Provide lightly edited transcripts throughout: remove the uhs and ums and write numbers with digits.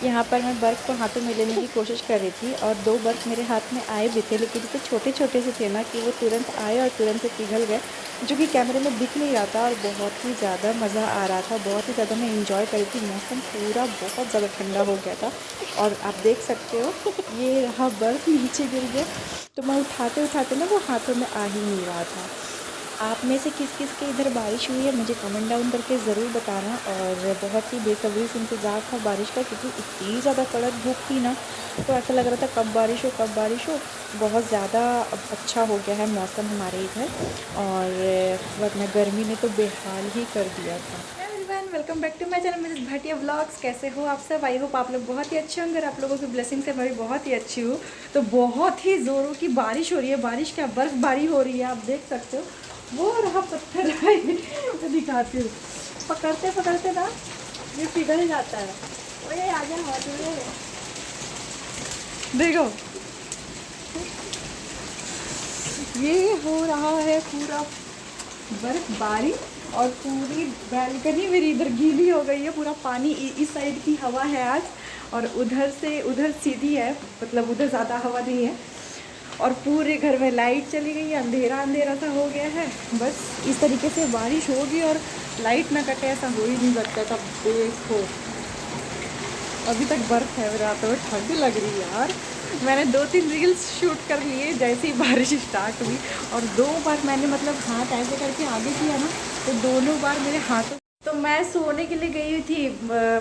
यहाँ पर मैं बर्फ़ को हाथों में लेने की कोशिश कर रही थी और 2 बर्फ़ मेरे हाथ में आए भी थे, लेकिन इतने छोटे-छोटे से थे ना कि वो तुरंत आए और तुरंत से पिघल गए, जो कि कैमरे में दिख नहीं रहा था और बहुत ही ज़्यादा मज़ा आ रहा था। बहुत ही ज़्यादा मैं एन्जॉय कर रही थी, मौसम पूरा बहुत ज़्यादा ठंडा हो गया था और आप देख सकते हो ये रहा बर्फ़ नीचे गिर गया, तो मैं उठाते-उठाते ना वो हाथों में आ ही नहीं रहा था। आप में से किस-किस के इधर बारिश हुई है मुझे कमेंट डाउन करके ज़रूर बताना। और बहुत ही बेसब्री से इंतज़ार था बारिश का, क्योंकि इतनी ज़्यादा कड़क धूप थी ना, तो ऐसा लग रहा था कब बारिश हो कब बारिश हो। बहुत ज़्यादा अब अच्छा हो गया है मौसम हमारे इधर, और वरना गर्मी ने तो बेहाल ही कर दिया था। Everyone, welcome back to my channel Mrs Bhatia vlogs. कैसे हो आप सब? आई होप आप लोग बहुत ही अच्छे होंगे और आप लोगों की ब्लेसिंग से मैं भी बहुत ही अच्छी हूँ। तो बहुत ही ज़ोरों की बारिश हो रही है, बारिश क्या बर्फ़बारी हो रही है, आप देख सकते हो। वो रहा पत्थर मैं दिखाती हूँ। पकड़ते पकड़ते ना ये पिघल जाता है। ओए आजा हाथ में, देखो ये हो रहा है पूरा बर्फबारी, और पूरी बैल्कनी मेरी इधर गीली हो गई है। पूरा पानी इस साइड की हवा है आज, और उधर से उधर सीधी है, मतलब उधर ज़्यादा हवा नहीं है। और पूरे घर में लाइट चली गई है, अंधेरा अंधेरा सा हो गया है। बस इस तरीके से बारिश होगी और लाइट ना कटे, ऐसा हो ही नहीं सकता। तब देखो अभी तक बर्फ़ है मेरे हाथों में, ठंड लग रही है यार। मैंने 2-3 रील्स शूट कर लिए जैसे ही बारिश स्टार्ट हुई, और 2 बार मैंने मतलब हाथ ऐसे करके आगे किया ना, तो दोनों बार मेरे हाथों। तो मैं सोने के लिए गई हुई थी,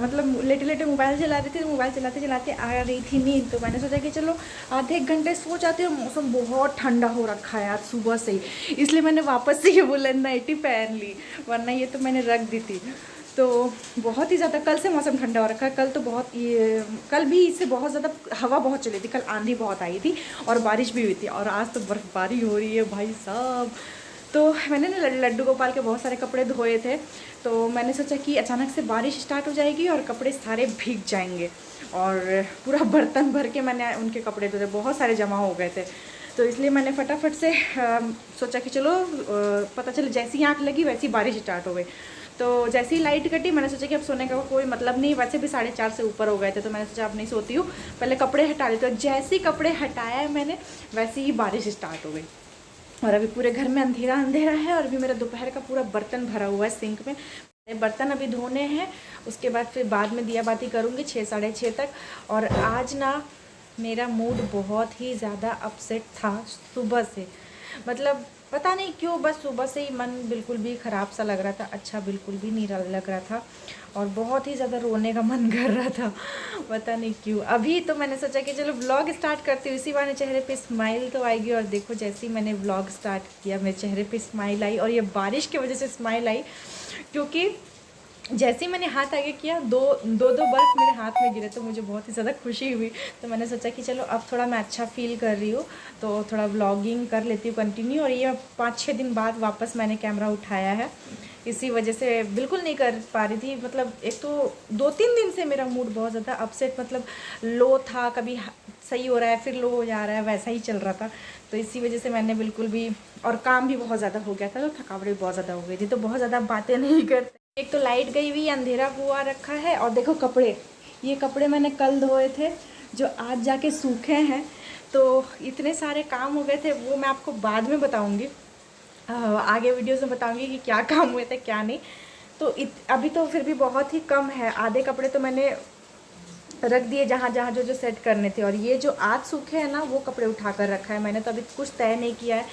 मतलब लेटे लेटे मोबाइल चला रही थी, तो मोबाइल चलाते चलाते आ रही थी नींद। तो मैंने सोचा कि चलो आधे एक घंटे सो जाती हूँ। मौसम बहुत ठंडा हो रखा है आज सुबह से ही, इसलिए मैंने वापस से ये वुलन नाइटी पहन ली, वरना ये तो मैंने रख दी थी। तो बहुत ही ज़्यादा कल से मौसम ठंडा हो रखा है। कल तो बहुत ये कल भी इससे बहुत ज़्यादा हवा बहुत चली थी, कल आंधी बहुत आई थी और बारिश भी हुई थी, और आज तो बर्फ़बारी हो रही है भाई साहब। तो मैंने ना लड्डू गोपाल के बहुत सारे कपड़े धोए थे, तो मैंने सोचा कि अचानक से बारिश स्टार्ट हो जाएगी और कपड़े सारे भीग जाएंगे, और पूरा बर्तन भर के मैंने उनके कपड़े धोए, बहुत सारे जमा हो गए थे। तो इसलिए मैंने फटाफट से सोचा कि चलो पता चले जैसी ही आँख लगी वैसी बारिश स्टार्ट हो गई। तो जैसे ही लाइट कटी मैंने सोचा कि अब सोने का कोई मतलब नहीं, वैसे भी 4:30 से ऊपर हो गए थे, तो मैंने सोचा अब नहीं सोती हूँ, पहले कपड़े हटा लेती हूँ। जैसे ही कपड़े हटाया मैंने, वैसे ही बारिश स्टार्ट हो गई, और अभी पूरे घर में अंधेरा अंधेरा है। और अभी मेरा दोपहर का पूरा बर्तन भरा हुआ है सिंक में, बर्तन अभी धोने हैं, उसके बाद फिर बाद में दिया बाती करूँगी 6-6:30 तक। और आज ना मेरा मूड बहुत ही ज़्यादा अपसेट था सुबह से, मतलब पता नहीं क्यों, बस सुबह से ही मन बिल्कुल भी ख़राब सा लग रहा था, अच्छा बिल्कुल भी नहीं लग रहा था, और बहुत ही ज़्यादा रोने का मन कर रहा था, पता नहीं क्यों। अभी तो मैंने सोचा कि चलो व्लॉग स्टार्ट करती हूँ, इसी बहाने चेहरे पे स्माइल तो आएगी। और देखो जैसे ही मैंने व्लॉग स्टार्ट किया मेरे चेहरे पे स्माइल आई, और ये बारिश की वजह से स्माइल आई, क्योंकि जैसे ही मैंने हाथ आगे किया दो बर्फ़ मेरे हाथ में गिरे, तो मुझे बहुत ही ज़्यादा खुशी हुई। तो मैंने सोचा कि चलो अब थोड़ा मैं अच्छा फ़ील कर रही हूँ, तो थोड़ा व्लॉगिंग कर लेती हूँ कंटिन्यू। और ये 5-6 दिन बाद वापस मैंने कैमरा उठाया है, इसी वजह से बिल्कुल नहीं कर पा रही थी। मतलब एक तो 2-3 दिन से मेरा मूड बहुत ज़्यादा अपसेट, मतलब लो था, कभी सही हो रहा है फिर लो हो जा रहा है, वैसा ही चल रहा था। तो इसी वजह से मैंने बिल्कुल भी, और काम भी बहुत ज़्यादा हो गया था, तो थकावट भी बहुत ज़्यादा हो गई थी, तो बहुत ज़्यादा बातें नहीं करते। एक तो लाइट गई हुई, अंधेरा हुआ रखा है, और देखो कपड़े, ये कपड़े मैंने कल धोए थे जो आज जाके सूखे हैं। तो इतने सारे काम हो गए थे, वो मैं आपको बाद में बताऊंगी, आगे वीडियोस में बताऊंगी कि क्या काम हुए थे क्या नहीं। तो अभी तो फिर भी बहुत ही कम है, आधे कपड़े तो मैंने रख दिए जहाँ जहाँ जो जो सेट करने थे, और ये जो आज सूखे हैं ना वो कपड़े उठा कर रखा है मैंने। तो अभी कुछ तय नहीं किया है,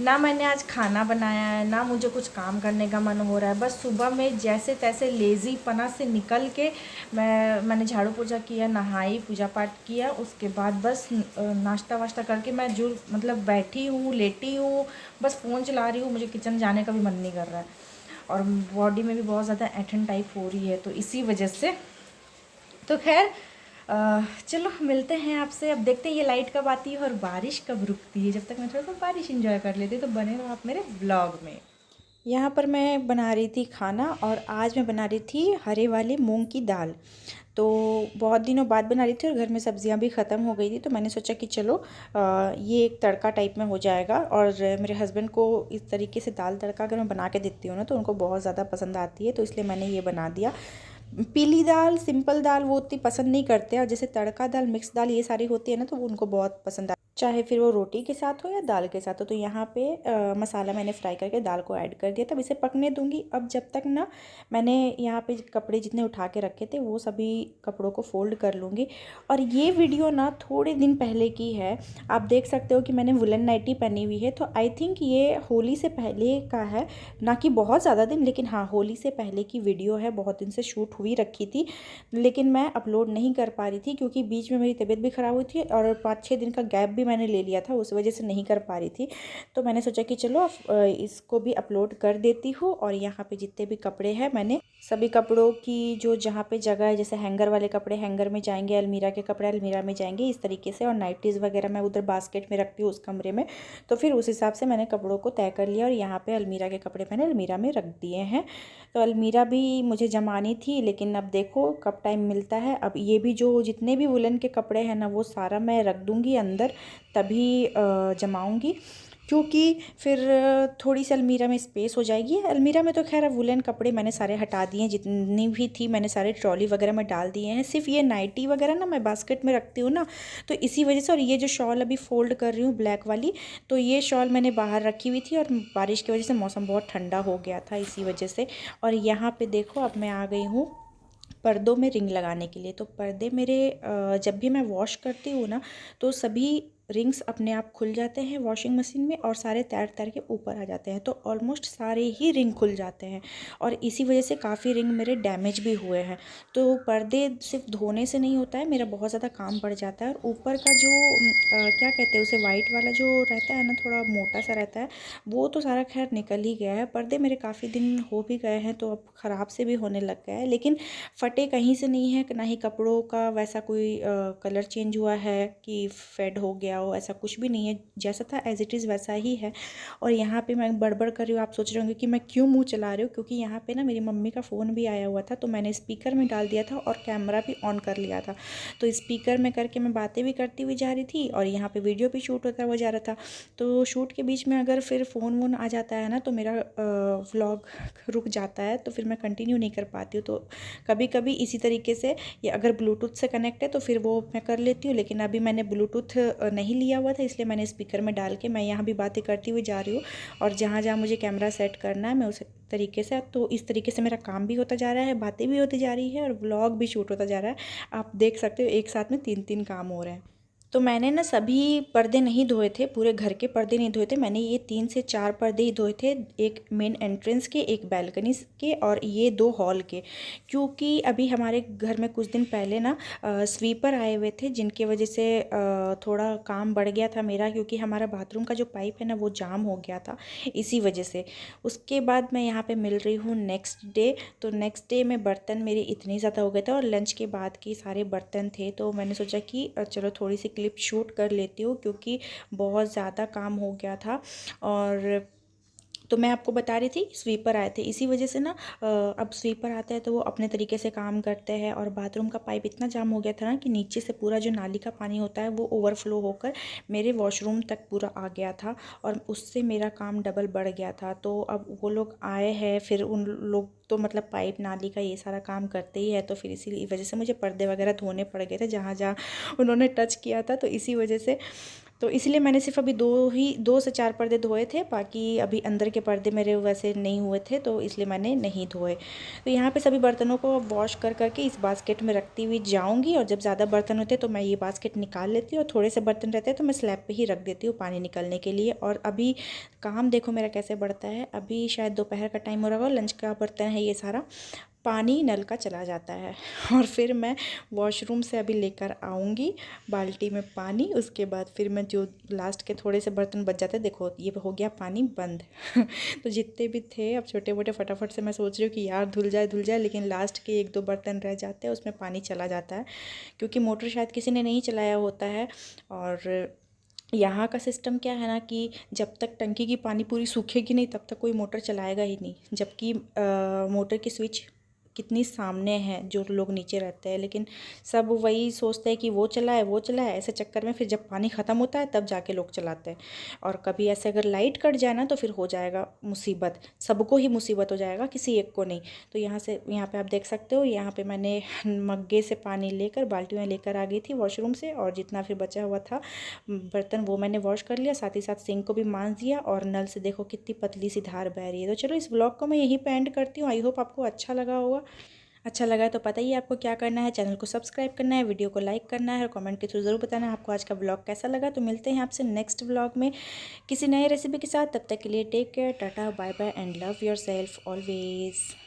ना मैंने आज खाना बनाया है, ना मुझे कुछ काम करने का मन हो रहा है। बस सुबह में जैसे तैसे लेज़ी पना से निकल के मैंने झाड़ू पोछा किया, नहाई, पूजा पाठ किया, उसके बाद बस नाश्ता वाश्ता करके मैं जो मतलब बैठी हूँ, लेटी हूँ, बस फ़ोन चला रही हूँ। मुझे किचन जाने का भी मन नहीं कर रहा है, और बॉडी में भी बहुत ज़्यादा ऐंठन टाइप हो रही है, तो इसी वजह से। तो खैर चलो मिलते हैं आपसे, अब देखते हैं ये लाइट कब आती है और बारिश कब रुकती है। जब तक मैं थोड़ा सा बारिश इंजॉय कर लेती हूँ, तो बने रहो आप मेरे ब्लॉग में। यहाँ पर मैं बना रही थी खाना, और आज मैं बना रही थी हरे वाले मूंग की दाल। तो बहुत दिनों बाद बना रही थी और घर में सब्जियां भी ख़त्म हो गई थी, तो मैंने सोचा कि चलो ये एक तड़का टाइप में हो जाएगा। और मेरे हस्बैंड को इस तरीके से दाल तड़का अगर मैं बना के देती हूँ ना, तो उनको बहुत ज़्यादा पसंद आती है, तो इसलिए मैंने ये बना दिया। पीली दाल, सिंपल दाल वो उतनी पसंद नहीं करते, और जैसे तड़का दाल, मिक्स दाल ये सारी होती है ना, तो वो उनको बहुत पसंद है, चाहे फिर वो रोटी के साथ हो या दाल के साथ हो। तो यहाँ पे मसाला मैंने फ्राई करके दाल को ऐड कर दिया, तब इसे पकने दूंगी। अब जब तक ना मैंने यहाँ पे कपड़े जितने उठा के रखे थे वो सभी कपड़ों को फोल्ड कर लूँगी। और ये वीडियो ना थोड़े दिन पहले की है, आप देख सकते हो कि मैंने वुलन नाइटी पहनी हुई है, तो आई थिंक ये होली से पहले का है, ना कि बहुत ज़्यादा दिन, लेकिन हाँ होली से पहले की वीडियो है। बहुत दिन से शूट हुई रखी थी, लेकिन मैं अपलोड नहीं कर पा रही थी क्योंकि बीच में मेरी तबीयत भी ख़राब हुई थी और 5-6 दिन का गैप भी मैंने ले लिया था, उस वजह से नहीं कर पा रही थी। तो मैंने सोचा कि चलो इसको भी अपलोड कर देती हूँ। और यहाँ पे जितने भी कपड़े हैं, मैंने सभी कपड़ों की जो जहाँ पे जगह है, जैसे हैंगर वाले कपड़े हैंगर में जाएंगे, अलमीरा के कपड़े अलमीरा में जाएंगे, इस तरीके से। और नाइटीज़ वगैरह मैं उधर बास्केट में रखती हूँ उस कमरे में। तो फिर उस हिसाब से मैंने कपड़ों को तय कर लिया, और यहाँ पे अलमीरा के कपड़े मैंने अलमीरा में रख दिए हैं। तो अलमीरा भी मुझे जमानी थी, लेकिन अब देखो कब टाइम मिलता है। अब ये भी जो जितने भी वुलन के कपड़े हैं ना, वो सारा मैं रख दूँगी अंदर, तभी जमाऊँगी, क्योंकि फिर थोड़ी सी अलमीरा में स्पेस हो जाएगी। अलमीरा में तो खैर वुलन कपड़े मैंने सारे हटा दिए हैं, जितनी भी थी मैंने सारे ट्रॉली वगैरह में डाल दिए हैं। सिर्फ ये नाइटी वगैरह ना मैं बास्केट में रखती हूँ ना, तो इसी वजह से। और ये जो शॉल अभी फ़ोल्ड कर रही हूँ ब्लैक वाली, तो ये शॉल मैंने बाहर रखी हुई थी, और बारिश की वजह से मौसम बहुत ठंडा हो गया था, इसी वजह से। और यहाँ पर देखो अब मैं आ गई हूँ पर्दों में रिंग लगाने के लिए। तो पर्दे मेरे जब भी मैं वॉश करती हूँ ना, तो सभी रिंग्स अपने आप खुल जाते हैं वॉशिंग मशीन में, और सारे तैर तैर के ऊपर आ जाते हैं। तो ऑलमोस्ट सारे ही रिंग खुल जाते हैं, और इसी वजह से काफ़ी रिंग मेरे डैमेज भी हुए हैं। तो पर्दे सिर्फ धोने से नहीं होता है, मेरा बहुत ज़्यादा काम बढ़ जाता है। और ऊपर का जो क्या कहते हैं उसे, वाइट वाला जो रहता है ना, थोड़ा मोटा सा रहता है, वो तो सारा खैर निकल ही गया है। पर्दे मेरे काफ़ी दिन हो भी गए हैं, तो अब ख़राब से भी होने लग गया है, लेकिन फटे कहीं से नहीं है, ना ही कपड़ों का वैसा कोई कलर चेंज हुआ है कि फेड हो गया हो, ऐसा कुछ भी नहीं है। जैसा था एज इट इज़ वैसा ही है। और यहाँ पे मैं बड़बड़ कर रही हूँ, आप सोच रहे होंगे कि मैं क्यों मुंह चला रही हूँ, क्योंकि यहाँ पे ना मेरी मम्मी का फ़ोन भी आया हुआ था, तो मैंने स्पीकर में डाल दिया था और कैमरा भी ऑन कर लिया था। तो स्पीकर में करके मैं बातें भी करती हुई जा रही थी, और यहाँ पर वीडियो भी शूट होता हुआ जा रहा था। तो शूट के बीच में अगर फिर फ़ोन वोन आ जाता है ना, तो मेरा व्लॉग रुक जाता है, तो फिर मैं कंटिन्यू नहीं कर पाती हूँ। तो कभी कभी इसी तरीके से, ये अगर ब्लूटूथ से कनेक्ट है तो फिर वो मैं कर लेती हूँ, लेकिन अभी मैंने ब्लूटूथ नहीं लिया हुआ था, इसलिए मैंने स्पीकर में डाल के मैं यहाँ भी बातें करती हुई जा रही हूँ। और जहाँ जहाँ मुझे कैमरा सेट करना है मैं उस तरीके से, तो इस तरीके से मेरा काम भी होता जा रहा है, बातें भी होती जा रही है, और व्लॉग भी शूट होता जा रहा है। आप देख सकते हो एक साथ में 3-3 काम हो रहे हैं। तो मैंने ना सभी पर्दे नहीं धोए थे, पूरे घर के पर्दे नहीं धोए थे, मैंने ये 3 से 4 पर्दे ही धोए थे, एक मेन एंट्रेंस के, एक बैल्कनी के, और ये 2 हॉल के। क्योंकि अभी हमारे घर में कुछ दिन पहले ना स्वीपर आए हुए थे, जिनकी वजह से थोड़ा काम बढ़ गया था मेरा, क्योंकि हमारा बाथरूम का जो पाइप है ना वो जाम हो गया था, इसी वजह से। उसके बाद मैं यहाँ पे मिल रही हूँ नेक्स्ट डे। तो नेक्स्ट डे में बर्तन मेरे इतने ज़्यादा हो गए थे, और लंच के बाद के सारे बर्तन थे, तो मैंने सोचा कि चलो थोड़ी सी क्लिप शूट कर लेती हूँ, क्योंकि बहुत ज़्यादा काम हो गया था। और तो मैं आपको बता रही थी स्वीपर आए थे, इसी वजह से ना अब स्वीपर आते हैं तो वो अपने तरीके से काम करते हैं। और बाथरूम का पाइप इतना जाम हो गया था ना कि नीचे से पूरा जो नाली का पानी होता है वो ओवरफ्लो होकर मेरे वॉशरूम तक पूरा आ गया था, और उससे मेरा काम डबल बढ़ गया था। तो अब वो लोग आए हैं, फिर उन लोग तो मतलब पाइप नाली का ये सारा काम करते ही है, तो फिर इसी वजह से मुझे पर्दे वगैरह धोने पड़ गए थे जहाँ जहाँ उन्होंने टच किया था, तो इसी वजह से। तो इसलिए मैंने सिर्फ अभी 2 से 4 पर्दे धोए थे, बाकी अभी अंदर के पर्दे मेरे वैसे नहीं हुए थे, तो इसलिए मैंने नहीं धोए। तो यहाँ पे सभी बर्तनों को वॉश कर करके इस बास्केट में रखती हुई जाऊँगी, और जब ज़्यादा बर्तन होते हैं तो मैं ये बास्केट निकाल लेती हूँ, और थोड़े से बर्तन रहते हैं तो मैं स्लैब पे ही रख देती हूँ पानी निकलने के लिए। और अभी काम देखो मेरा कैसे बढ़ता है, अभी शायद दोपहर का टाइम हो रहा होगा, लंच का बर्तन है ये सारा, पानी नल का चला जाता है, और फिर मैं वॉशरूम से अभी लेकर आऊँगी बाल्टी में पानी। उसके बाद फिर मैं जो लास्ट के थोड़े से बर्तन बच जाते हैं, देखो ये हो गया पानी बंद। तो जितने भी थे अब छोटे मोटे फटाफट से मैं सोच रही हूँ कि यार धुल जाए, लेकिन लास्ट के 1-2 बर्तन रह जाते हैं, उसमें पानी चला जाता है, क्योंकि मोटर शायद किसी ने नहीं चलाया होता है। और यहाँ का सिस्टम क्या है ना कि जब तक टंकी की पानी पूरी सूखेगी नहीं तब तक कोई मोटर चलाएगा ही नहीं, जबकि मोटर की स्विच कितनी सामने है जो लोग नीचे रहते हैं, लेकिन सब वही सोचते हैं कि वो चलाए वो चलाए, ऐसे चक्कर में फिर जब पानी ख़त्म होता है तब जाके लोग चलाते हैं। और कभी ऐसे अगर लाइट कट जाए ना तो फिर हो जाएगा मुसीबत, सबको ही मुसीबत हो जाएगा, किसी एक को नहीं। तो यहाँ पे आप देख सकते हो, यहाँ पे मैंने मग्गे से पानी लेकर बाल्टी में लेकर आ गई थी वॉशरूम से, और जितना फिर बचा हुआ था बर्तन वो मैंने वॉश कर लिया, साथ ही साथ सिंक को भी मांज दिया। और नल से देखो कितनी पतली सी धार बह रही है। तो चलो इस ब्लॉग को मैं यहीं पे एंड करती हूँ। आई होप आपको अच्छा लगा होगा। अच्छा लगा है तो पता ही है आपको क्या करना है, चैनल को सब्सक्राइब करना है, वीडियो को लाइक करना है, और कमेंट के थ्रू ज़रूर बताना है आपको आज का ब्लॉग कैसा लगा। तो मिलते हैं आपसे नेक्स्ट ब्लॉग में किसी नए रेसिपी के साथ। तब तक के लिए take care, ta-ta, bye bye and love yourself always.